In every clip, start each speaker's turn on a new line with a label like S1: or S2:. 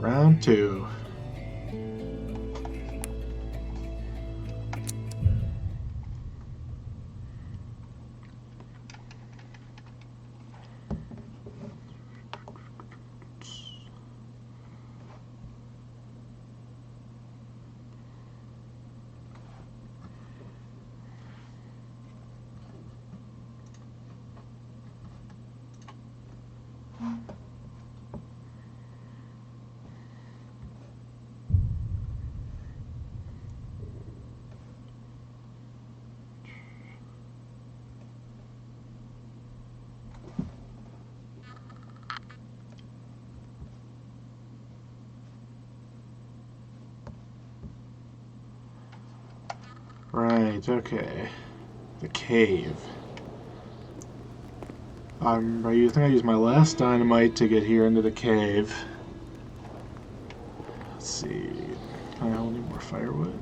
S1: Round 2. Right, okay. The cave. I think I used my last dynamite to get here into the cave. Let's see. I need more firewood.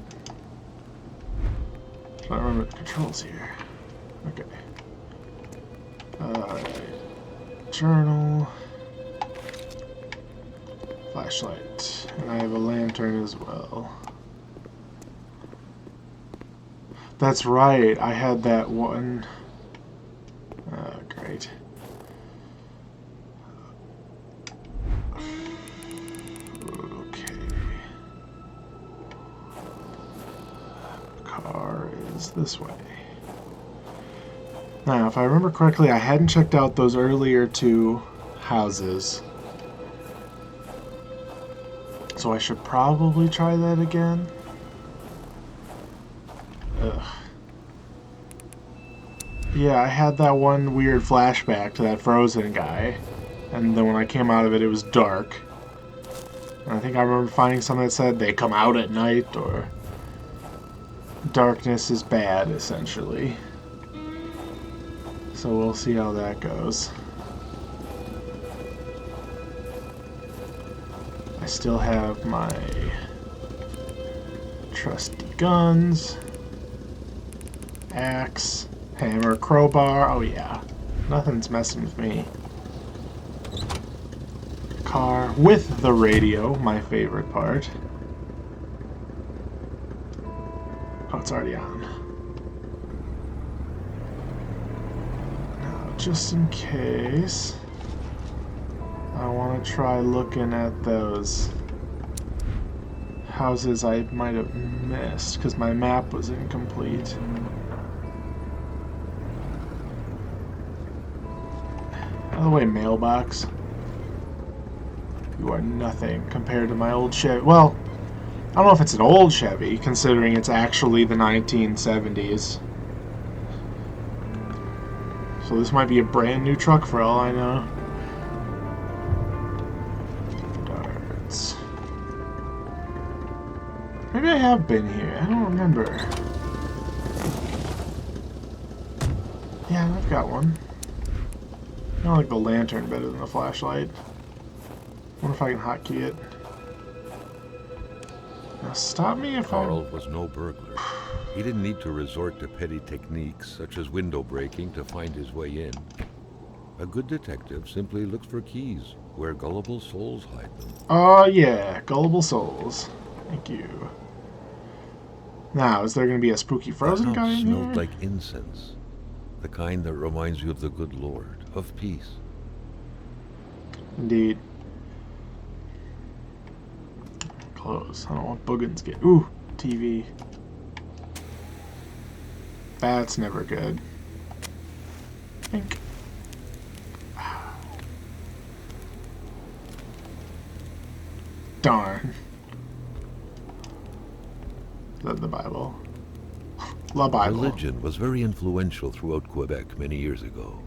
S1: I don't remember the controls here. Okay. Journal. Flashlight. And I have a lantern as well. That's right, I had that one. Great. Okay. Car is this way. Now, if I remember correctly, I hadn't checked out those earlier 2 houses. So I should probably try that again. Ugh. Yeah, I had that one weird flashback to that frozen guy. And then when I came out of it, it was dark. And I think I remember finding something that said they come out at night, or darkness is bad, essentially. So we'll see how that goes. I still have my trusty guns, axe, hammer, crowbar. Oh yeah, nothing's messing with me. Car with the radio, my favorite part. Oh, it's already on. Now, just in case, I want to try looking at those houses I might have missed because my map was incomplete. By the way, mailbox, you are nothing compared to my old Chevy. Well, I don't know if it's an old Chevy, considering it's actually the 1970s. So this might be a brand new truck for all I know. Darts. Maybe I have been here. I don't remember. Yeah, I've got one. I like the lantern better than the flashlight. Wonder if I can hotkey it. Now stop me if
S2: Carl was no burglar. He didn't need to resort to petty techniques such as window breaking to find his way in. A good detective simply looks for keys where gullible souls hide them.
S1: Oh yeah, gullible souls. Thank you. Now, is there going to be a spooky frozen guy in here?
S2: The house smelled like incense. The kind that reminds you of the good Lord, of peace.
S1: Indeed. Close. I don't want boogans get. Ooh, TV. That's never good. Think. Darn. Is that the Bible? La Bible.
S2: Religion was very influential throughout Quebec many years ago.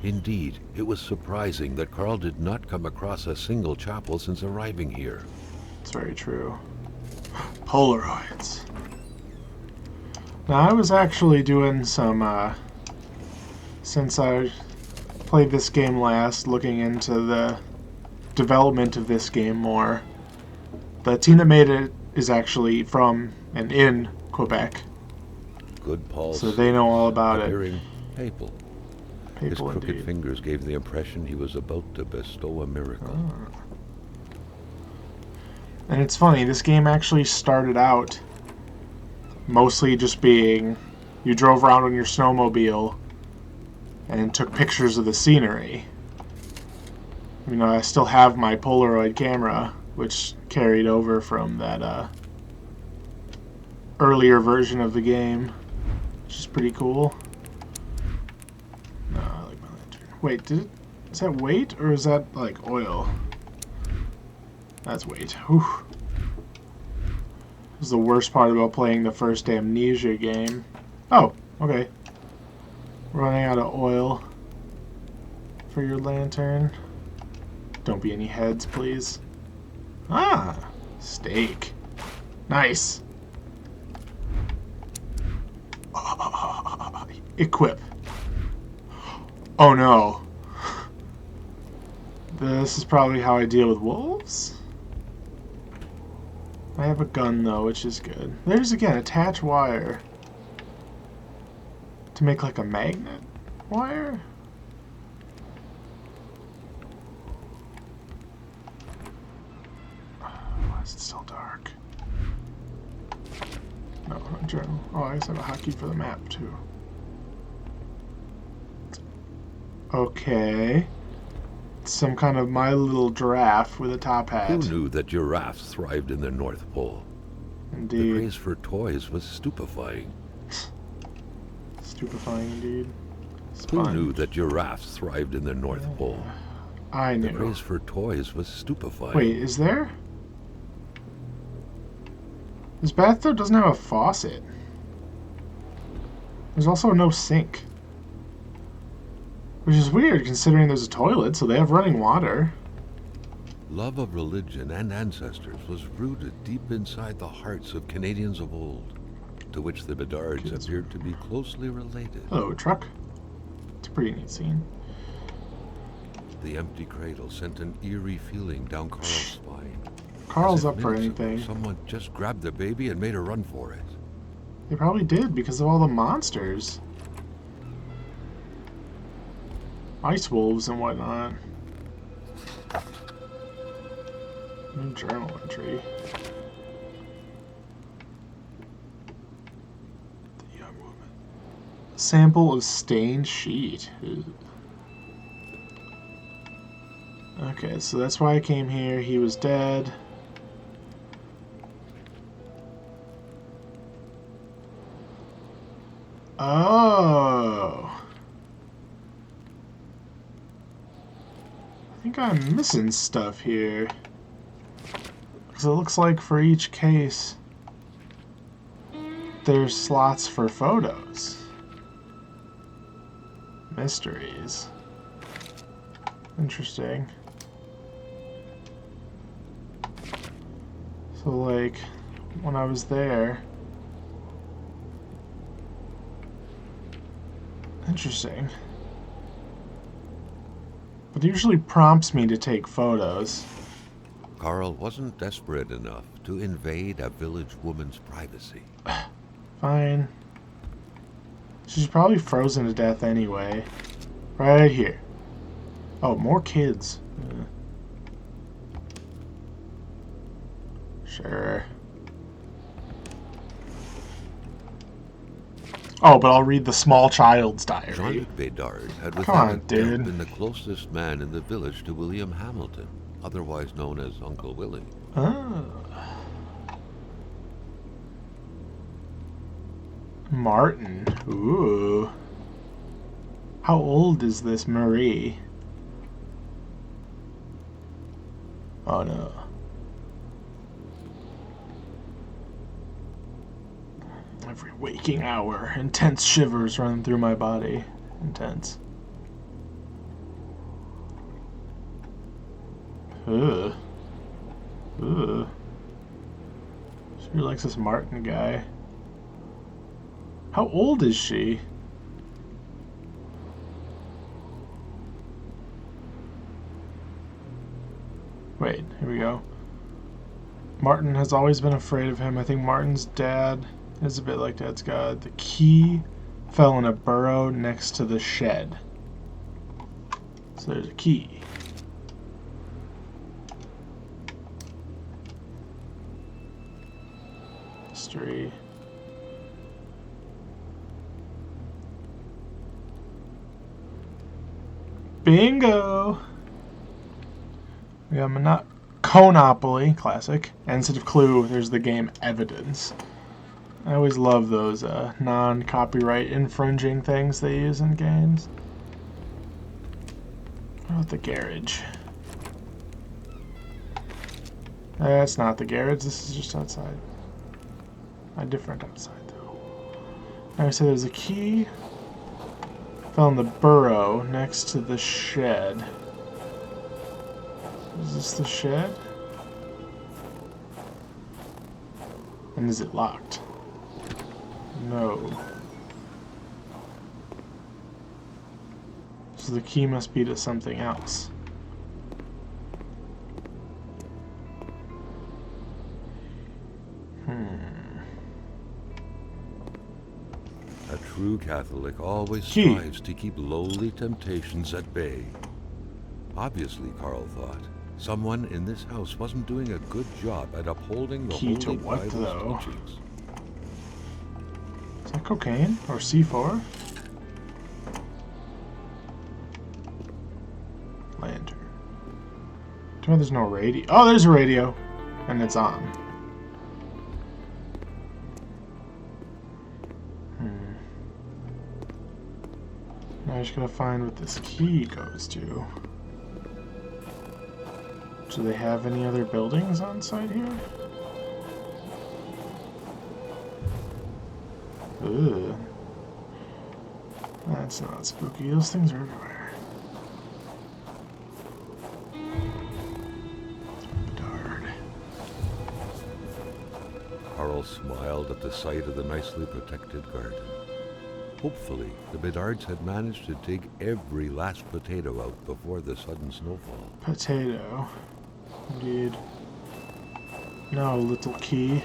S2: Indeed, it was surprising that Carl did not come across a single chapel since arriving here.
S1: It's very true. Polaroids. Now, I was actually doing some, since I played this game last, looking into the development of this game more. The team that made it is actually from and in Quebec.
S2: Good pulse.
S1: So they know all about it.
S2: Appearing papal. His
S1: People
S2: crooked
S1: indeed.
S2: fingers gave the impression he was about to bestow a miracle.
S1: And it's funny, this game actually started out mostly just being you drove around on your snowmobile and took pictures of the scenery. You know, I still have my Polaroid camera, which carried over from that earlier version of the game, which is pretty cool. No, I like my lantern. Wait, is that weight or is that like oil? That's weight. Whew. This is the worst part about playing the first Amnesia game. Oh, okay. Running out of oil for your lantern. Don't be any heads, please. Ah, steak. Nice. Equip. Oh no. This is probably how I deal with wolves. I have a gun though, which is good. There's again, attach wire. To make like a magnet wire? Why is it still dark? No, not journal. Oh, I guess I have a hotkey for the map too. Okay. Some kind of My Little Giraffe with a top hat.
S2: Who knew that giraffes thrived in the North Pole?
S1: Indeed.
S2: The craze for toys was stupefying.
S1: Stupefying indeed.
S2: Who knew that giraffes thrived in the North Pole?
S1: I knew.
S2: The craze for toys was stupefying.
S1: Wait, is there? This bathtub doesn't have a faucet. There's also no sink. Which is weird considering there's a toilet, so they have running water.
S2: Love of religion and ancestors was rooted deep inside the hearts of Canadians of old, to which the Bedards appeared to be closely related.
S1: Hello, truck. It's a pretty neat scene.
S2: The empty cradle sent an eerie feeling down Carl's spine.
S1: Carl's
S2: As if
S1: up for
S2: minutes ago,
S1: anything.
S2: someone just grabbed the baby and made a run for it.
S1: They probably did because of all the monsters. Ice wolves and whatnot. New journal entry. The young woman. Sample of stained sheet. Ew. Okay, so that's why I came here. He was dead. Oh. I think I'm missing stuff here. Because it looks like for each case, there's slots for photos. Mysteries. Interesting. So, like, when I was there... Interesting. But it usually prompts me to take photos.
S2: Carl wasn't desperate enough to invade a village woman's privacy.
S1: Fine. She's probably frozen to death anyway. Right here. Oh, more kids. Sure. Oh, but I'll read the small child's diary.
S2: Jean-Luc Bedard had
S1: Come on,
S2: without a doubt
S1: dude.
S2: been the closest man in the village to William Hamilton, otherwise known as Uncle Willie.
S1: Oh. Martin. Ooh. How old is this Marie? Oh no. Every waking hour, intense shivers run through my body. Intense. Ugh. Ugh. She really likes this Martin guy. How old is she? Wait, here we go. Martin has always been afraid of him. I think Martin's dad is a bit like Dad's God. The key fell in a burrow next to the shed. So there's a key. mystery. Bingo! We got Conopoly, classic. And instead of Clue, there's the game Evidence. I always love those non-copyright infringing things they use in games. What about the garage? That's not the garage, this is just outside. A different outside, though. Now I say there's a key. Found the burrow next to the shed. Is this the shed? And is it locked? No. So the key must be to something else.
S2: A true Catholic always strives to keep lowly temptations at bay. Obviously, Carl thought, someone in this house wasn't doing a good job at upholding the
S1: Key to
S2: Holy
S1: what,
S2: Bible's
S1: though?
S2: teachings.
S1: Is that cocaine? Or C4? Lantern. Tell me there's no radio. Oh, there's a radio! And it's on. Now I just gotta find what this key goes to. Do they have any other buildings on site here? Ugh. That's not spooky. Those things are everywhere. Bedard.
S2: Carl smiled at the sight of the nicely protected garden. Hopefully, the Bedards had managed to dig every last potato out before the sudden snowfall.
S1: Potato. Indeed. No, little key.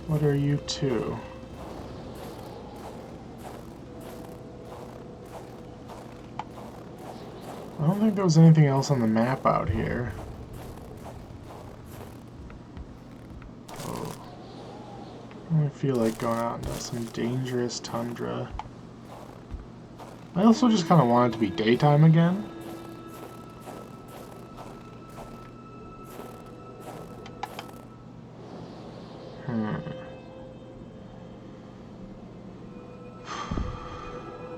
S1: What are you two? I don't think there was anything else on the map out here. Oh. I feel like going out into some dangerous tundra. I also just kind of want it to be daytime again.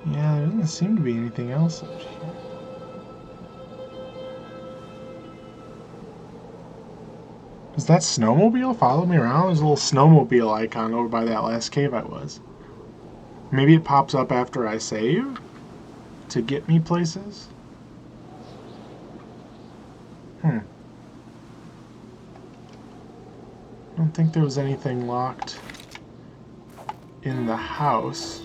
S1: Yeah, there doesn't seem to be anything else out here. Does that snowmobile follow me around? There's a little snowmobile icon over by that last cave I was. Maybe it pops up after I save to get me places? I don't think there was anything locked in the house.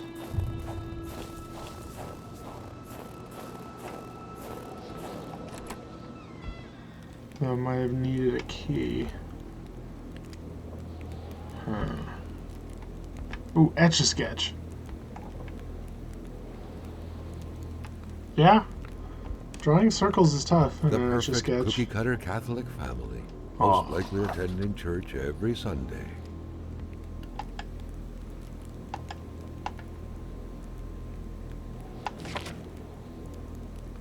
S1: Though I might have needed a key. Ooh, Etch-a-Sketch. Yeah? Drawing circles is tough.
S2: The perfect cookie-cutter Catholic family, most likely attending church every Sunday.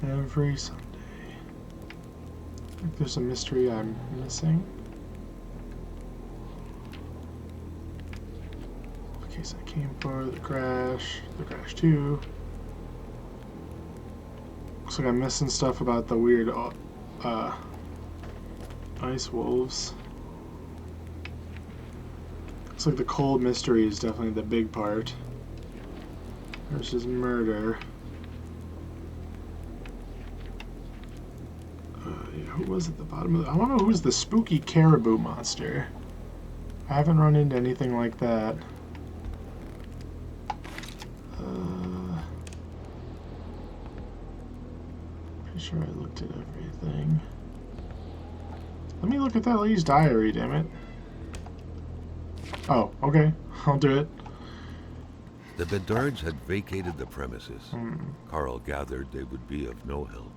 S1: Every Sunday. I think there's a mystery I'm missing. The case I came for, the crash 2. Looks like I'm missing stuff about the weird ice wolves. Looks like the cold mystery is definitely the big part. Versus murder. Yeah, who was at the bottom of the... I want to know who's the spooky caribou monster. I haven't run into anything like that. Pretty sure I looked at everything. Let me look at that lady's diary, damn it. Oh, okay. I'll do it.
S2: The Bedards had vacated the premises. Carl gathered they would be of no help.